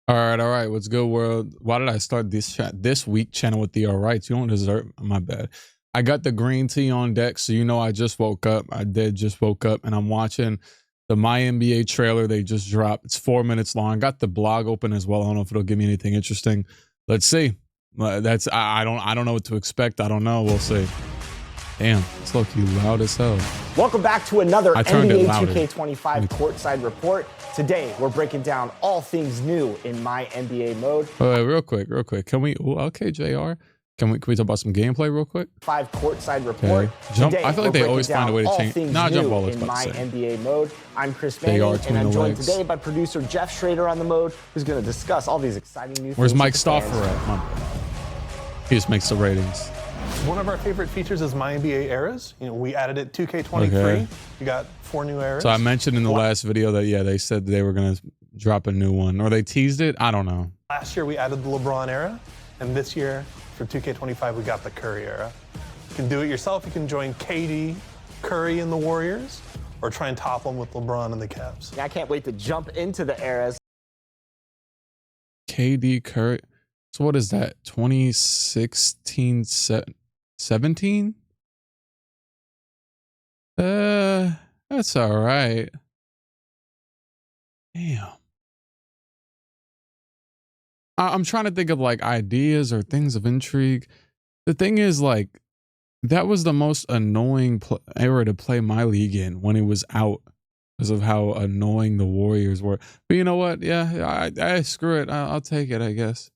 All right. What's good, world? Why did I start this week channel with the all rights? You don't deserve. My bad. I got the green tea on deck, so you know I just woke up. I just woke up, and I'm watching the MyNBA trailer they just dropped. It's 4 minutes long. I got the blog open as well. I don't know if it'll give me anything interesting. Let's see. That's I don't know what to expect. I don't know. We'll see. Damn, it's low-key loud as hell. Welcome back to another NBA 2K25 courtside report. Today, we're breaking down all things new in MyNBA mode. Real quick. Can we? Okay, JR. Can we talk about some gameplay real quick? Courtside report. Okay. Jump. Today, I feel like they always find a way to change. Nah, jump ball in MyNBA mode. I'm Chris Manning, and I'm joined today by producer Jeff Schrader on the mode, who's going to discuss all these exciting new things. Where's Mike Stauffer at? He just makes the ratings. One of our favorite features is MyNBA eras. You know, we added it 2K23. Okay. We got 4 new eras. So I mentioned in the last video that they said they were gonna drop a new one, or they teased it. I don't know. Last year we added the LeBron era, and this year for 2K25 we got the Curry era. You can do it yourself. You can join KD, Curry, and the Warriors, or try and topple them with LeBron and the Cavs. I can't wait to jump into the eras. KD, Curry. So what is that? 2016, 17? That's all right. Damn. I'm trying to think of like ideas or things of intrigue. The thing is, like, that was the most annoying era to play my league in when it was out because of how annoying the Warriors were. But you know what? Yeah, I screw it. I'll take it, I guess.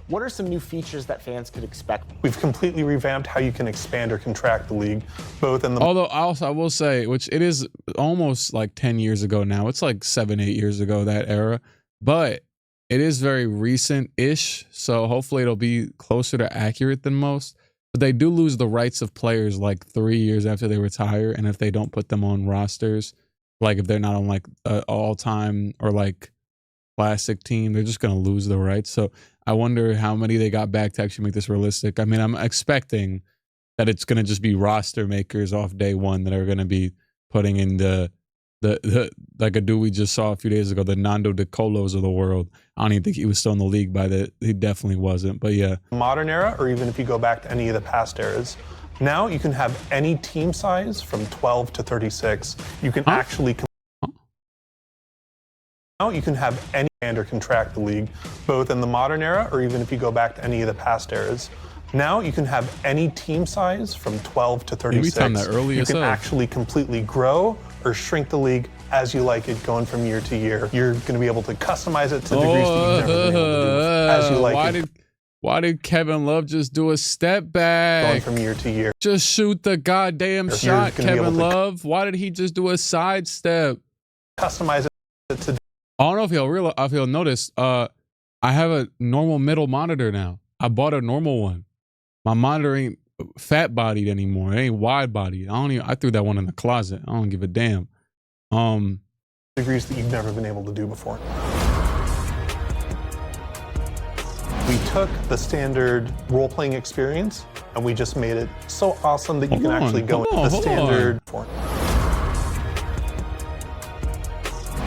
What are some new features that fans could expect? We've completely revamped how you can expand or contract the league, both in the... Although I will say, which it is almost like 10 years ago now. It's like 7, 8 years ago, that era. But it is very recent-ish, so hopefully it'll be closer to accurate than most. But they do lose the rights of players like 3 years after they retire, and if they don't put them on rosters, like if they're not on like all-time or like classic team, they're just going to lose the rights. So I wonder how many they got back to actually make this realistic. I mean, I'm expecting that it's going to just be roster makers off day one that are going to be putting in the like a dude we just saw a few days ago, the Nando De Colos of the world. I don't even think he was still in the league by the, he definitely wasn't, but yeah. Modern era, or even if you go back to any of the past eras, now you can have any team size from 12 to 36. You can actually... Now you can have any commander contract the league, both in the modern era or even if you go back to any of the past eras. Now you can have any team size from 12 to 36. You can actually completely grow or shrink the league as you like it, going from year to year. You're going to be able to customize it to degrees that you've never been able to do as you like it. Why did Kevin Love just do a step back? Going from year to year. Just shoot the goddamn shot, Kevin Love. Why did he just do a sidestep? Customize it to... I don't know if he'll notice. I have a normal middle monitor now. I bought a normal one. My monitor ain't fat bodied anymore. It ain't wide bodied. I threw that one in the closet. I don't give a damn. Degrees that you've never been able to do before. We took the standard role-playing experience and we just made it so awesome that you can actually go into the standard form.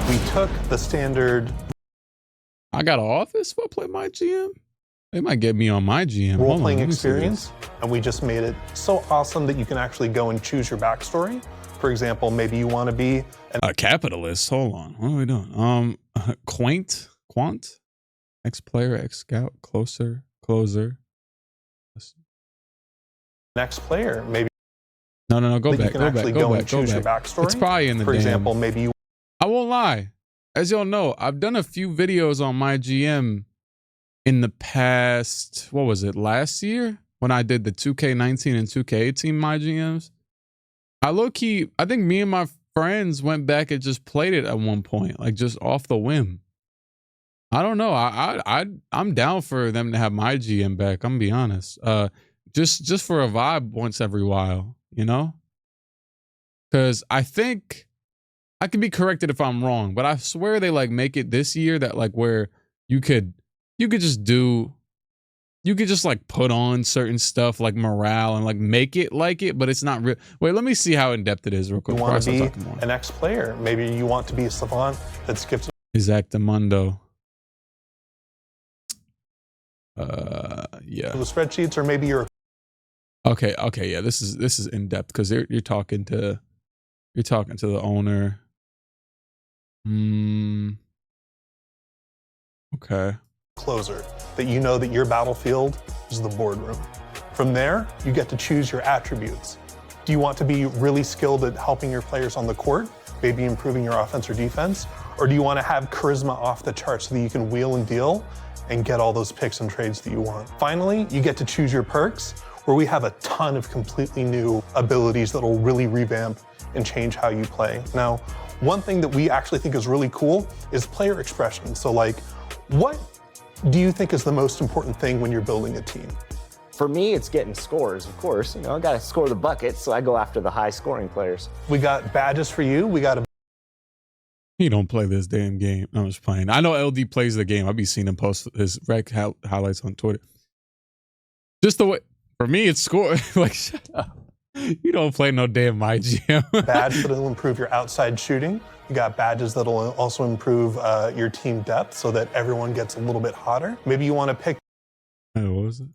We took the standard... I got an office if I play MyGM? They might get me on MyGM. Role-playing experience, and we just made it so awesome that you can actually go and choose your backstory. For example, maybe you want to be... a capitalist. Hold on. What are we doing? Quant? X-player, X-scout, closer. Next player, maybe... No, go back. You can actually go and choose your backstory. It's probably in the For example, maybe you... I won't lie. As y'all know, I've done a few videos on MyGM in the past, what was it, last year? When I did the 2K19 and 2K18 MyGMs. I think me and my friends went back and just played it at one point, like just off the whim. I don't know. I'm down for them to have MyGM back, I'm gonna be honest. Just for a vibe once every while, you know? Because I think... I can be corrected if I'm wrong, but I swear they like make it this year that like where you could just like put on certain stuff like morale and like make it like it, but it's not real. Wait, let me see how in depth it is real quick. You want to be an ex-player. Maybe you want to be a savant that skips. Exactamundo. Yeah. The spreadsheets, or maybe you're okay. Yeah, this is in depth because you're talking to the owner. Okay. Closer, that you know that your battlefield is the boardroom. From there, you get to choose your attributes. Do you want to be really skilled at helping your players on the court, maybe improving your offense or defense? Or do you want to have charisma off the charts so that you can wheel and deal and get all those picks and trades that you want? Finally, you get to choose your perks, where we have a ton of completely new abilities that will really revamp and change how you play. Now, one thing that we actually think is really cool is player expression. So like, what do you think is the most important thing when you're building a team? For me, it's getting scores, of course. You know, I got to score the buckets, so I go after the high-scoring players. We got badges for you. We got a... He don't play this damn game. I'm just playing. I know LD plays the game. I be seeing him post his rec highlights on Twitter. Just the way, for me, it's score. Like, shut up. You don't play no damn MyGM. Badge that'll improve your outside shooting. You got badges that'll also improve your team depth so that everyone gets a little bit hotter. Maybe you want to pick... What was it?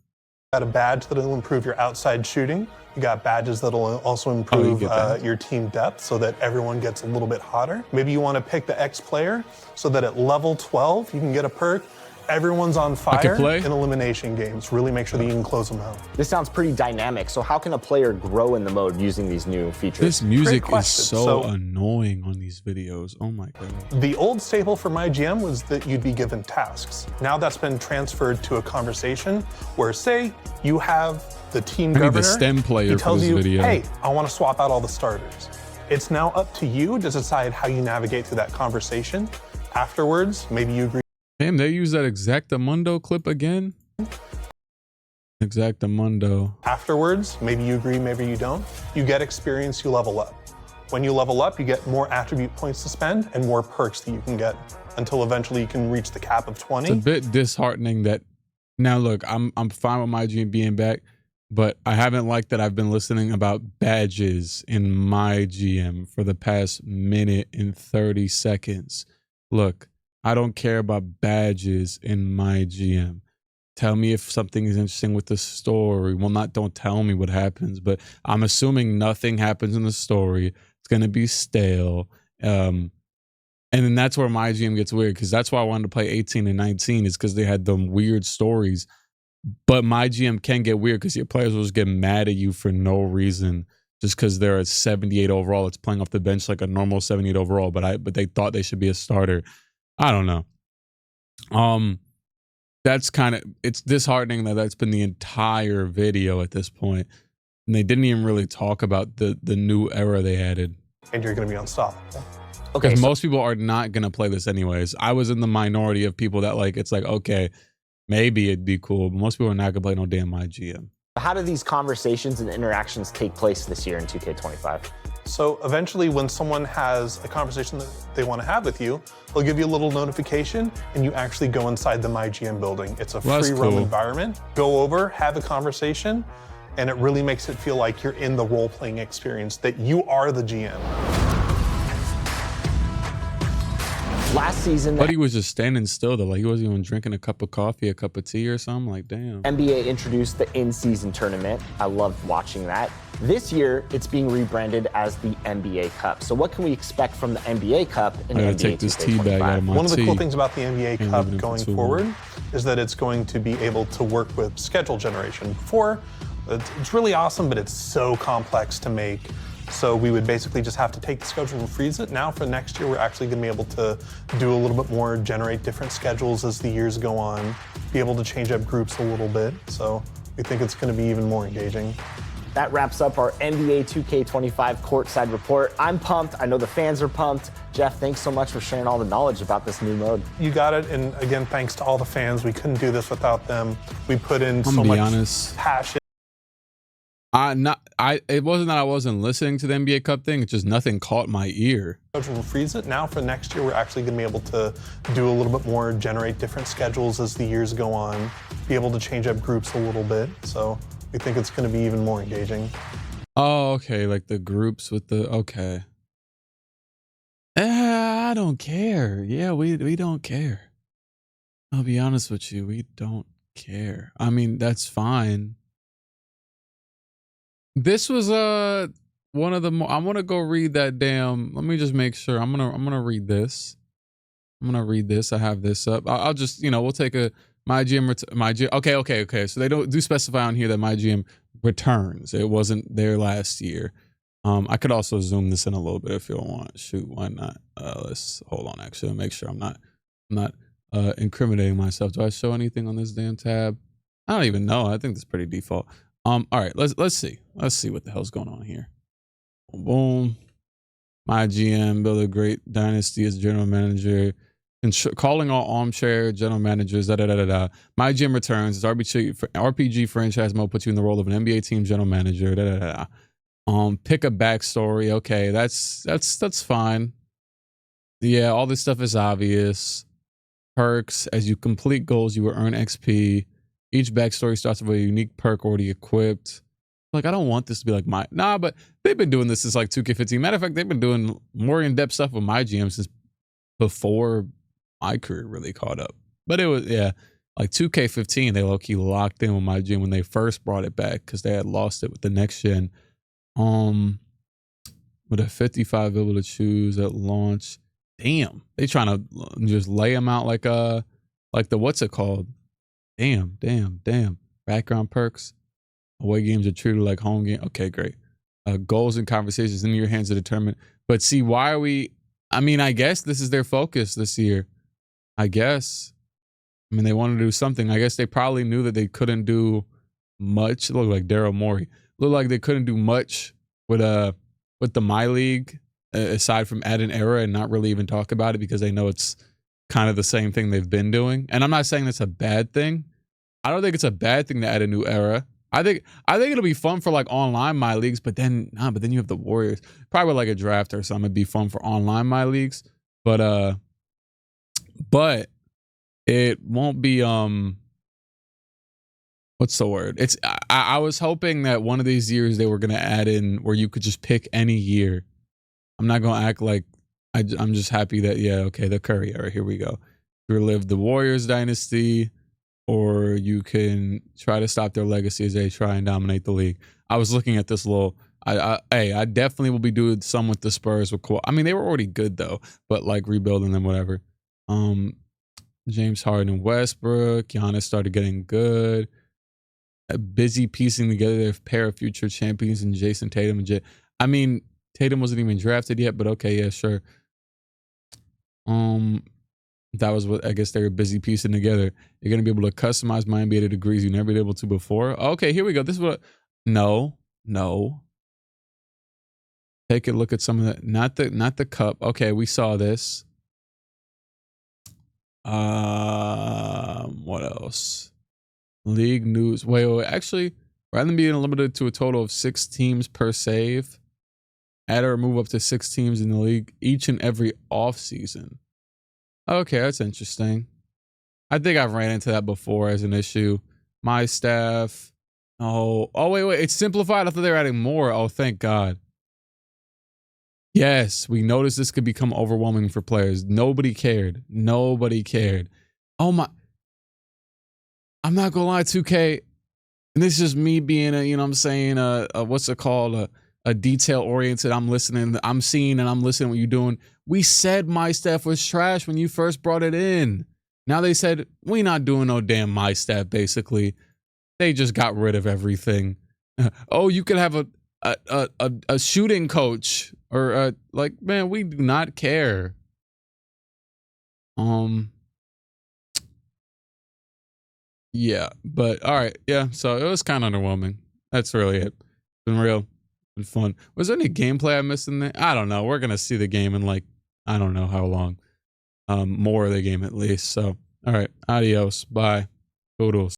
Got a badge that'll improve your outside shooting. You got badges that'll also improve your team depth so that everyone gets a little bit hotter. Maybe you want to pick the X player so that at level 12 you can get a perk. Everyone's on fire in elimination games. Really make sure that you can close them out. This sounds pretty dynamic. So how can a player grow in the mode using these new features? This music is so annoying on these videos. Oh my God. The old staple for MyGM was that you'd be given tasks. Now that's been transferred to a conversation where, say, you have the team governor. The STEM player he tells for this you, video. hey, I want to swap out all the starters. It's now up to you to decide how you navigate through that conversation. Afterwards, maybe you agree. Damn, they use that Exactamundo clip again? Exactamundo. Afterwards, maybe you agree, maybe you don't. You get experience, you level up. When you level up, you get more attribute points to spend and more perks that you can get until eventually you can reach the cap of 20. It's a bit disheartening that, now look, I'm fine with MyGM being back, but I haven't liked that I've been listening about badges in MyGM for the past minute and 30 seconds. Look, I don't care about badges in MyGM. Tell me if something is interesting with the story. Well, don't tell me what happens, but I'm assuming nothing happens in the story. It's going to be stale. And then that's where MyGM gets weird, because that's why I wanted to play 18 and 19, is because they had them weird stories. But MyGM can get weird because your players will just get mad at you for no reason, just because they're a 78 overall. It's playing off the bench like a normal 78 overall, but they thought they should be a starter. I don't know. That's kind of, it's disheartening that that's been the entire video at this point, and they didn't even really talk about the new era they added. And you're going to be unstoppable. Okay, because most people are not going to play this anyways. I was in the minority of people that like, it's like, okay, maybe it'd be cool, but most people are not going to play no damn MyGM. How do these conversations and interactions take place this year in 2K25? So eventually when someone has a conversation that they want to have with you, they'll give you a little notification and you actually go inside the MyGM building. It's a free roam environment. Go over, have a conversation, and it really makes it feel like you're in the role-playing experience, that you are the GM. Last season, but he was just standing still though, like he wasn't even drinking a cup of coffee, a cup of tea or something. Like, damn. NBA introduced the in-season tournament. I loved watching that. This year, it's being rebranded as the NBA Cup. So what can we expect from the NBA Cup in NBA take this tea bag out of my One of the cool things about the NBA Cup going forward is that it's going to be able to work with schedule generation. Before, it's really awesome, but it's so complex to make. So we would basically just have to take the schedule and freeze it. Now for next year, we're actually going to be able to do a little bit more, generate different schedules as the years go on, be able to change up groups a little bit. So we think it's going to be even more engaging. That wraps up our NBA 2K25 courtside report. I'm pumped. I know the fans are pumped. Jeff, thanks so much for sharing all the knowledge about this new mode. You got it. And again, thanks to all the fans. We couldn't do this without them. We put in so much passion. It wasn't that I wasn't listening to the NBA Cup thing. It's just nothing caught my ear. We'll freeze it. Now for next year, we're actually going to be able to do a little bit more, generate different schedules as the years go on, be able to change up groups a little bit. So we think it's going to be even more engaging. Oh, okay. Like the groups with the, okay. I don't care. Yeah, we don't care. I'll be honest with you. We don't care. I mean, that's fine. This was one of the more. I want to go read that damn. Let me just make sure. I'm gonna read this. I'm gonna read this. I have this up. I'll just, we'll take a MyGM. Okay. So they do specify on here that MyGM returns. It wasn't there last year. I could also zoom this in a little bit if you want. Shoot, why not? Let's hold on. Actually, make sure I'm not incriminating myself. Do I show anything on this damn tab? I don't even know. I think that's pretty default. All right, let's see. Let's see what the hell's going on here. Boom. MyGM build a great dynasty as general manager. Calling all armchair general managers. MyGM returns. Its RPG franchise mode puts you in the role of an NBA team general manager. Pick a backstory. Okay, that's fine. Yeah, all this stuff is obvious. Perks. As you complete goals, you will earn XP. Each backstory starts with a unique perk already equipped. Like, I don't want this to be like but they've been doing this since like 2K15. Matter of fact, they've been doing more in-depth stuff with MyGM since before my career really caught up. But it was, like 2K15, they low-key locked in with MyGM when they first brought it back because they had lost it with the next gen. With a 55 able to choose at launch. Damn, they trying to just lay them out like the what's it called? Damn. Background perks. Away games are treated like home game. Okay, great. Goals and conversations in your hands to determine. But see, why are we? I mean, I guess this is their focus this year. I guess. I mean, they wanted to do something. I guess they probably knew that they couldn't do much. It looked like Daryl Morey. Looked like they couldn't do much with the My League aside from add an era and not really even talk about it because they know it's kind of the same thing they've been doing. And I'm not saying that's a bad thing. I don't think it's a bad thing to add a new era. I think it'll be fun for like online My Leagues, but then you have the Warriors. Probably like a draft or something. It'd be fun for online My Leagues. But it won't be what's the word? It's I was hoping that one of these years they were gonna add in where you could just pick any year. I'm not gonna act like I'm just happy that the Curry era. Here we go. Relive the Warriors dynasty, or you can try to stop their legacy as they try and dominate the league. I was looking at this little. I definitely will be doing some with the Spurs with Kawhi. I mean, they were already good though, but like rebuilding them, whatever. James Harden and Westbrook. Giannis started getting good. Busy piecing together their pair of future champions and Jason Tatum and I mean, Tatum wasn't even drafted yet, but okay, yeah, sure. That was what I guess they were busy piecing together. You're gonna be able to customize MyNBA to degrees you never been able to before. Okay, here we go. This is what. No. Take a look at some of that. Not the cup. Okay, we saw this. What else? League news. Wait. Actually, rather than being limited to a total of 6 teams per save, add or move up to 6 teams in the league each and every off season. Okay, that's interesting. I think I've ran into that before as an issue. My staff. Oh, wait. It's simplified. I thought they were adding more. Oh, thank God. Yes, we noticed this could become overwhelming for players. Nobody cared. Oh my. I'm not gonna lie, 2K. And this is just me being what's it called? A detail oriented. I'm listening. I'm seeing and I'm listening what you're doing. We said my staff was trash when you first brought it in. Now they said we not doing no damn my staff. Basically, they just got rid of everything. Oh, you could have a shooting coach or man, we do not care. Yeah, but all right, yeah. So it was kind of underwhelming. That's really it. It's been fun. Was there any gameplay I missed in there? I don't know. We're gonna see the game in like I don't know how long. More of the game at least. So all right, adios, bye, toodles.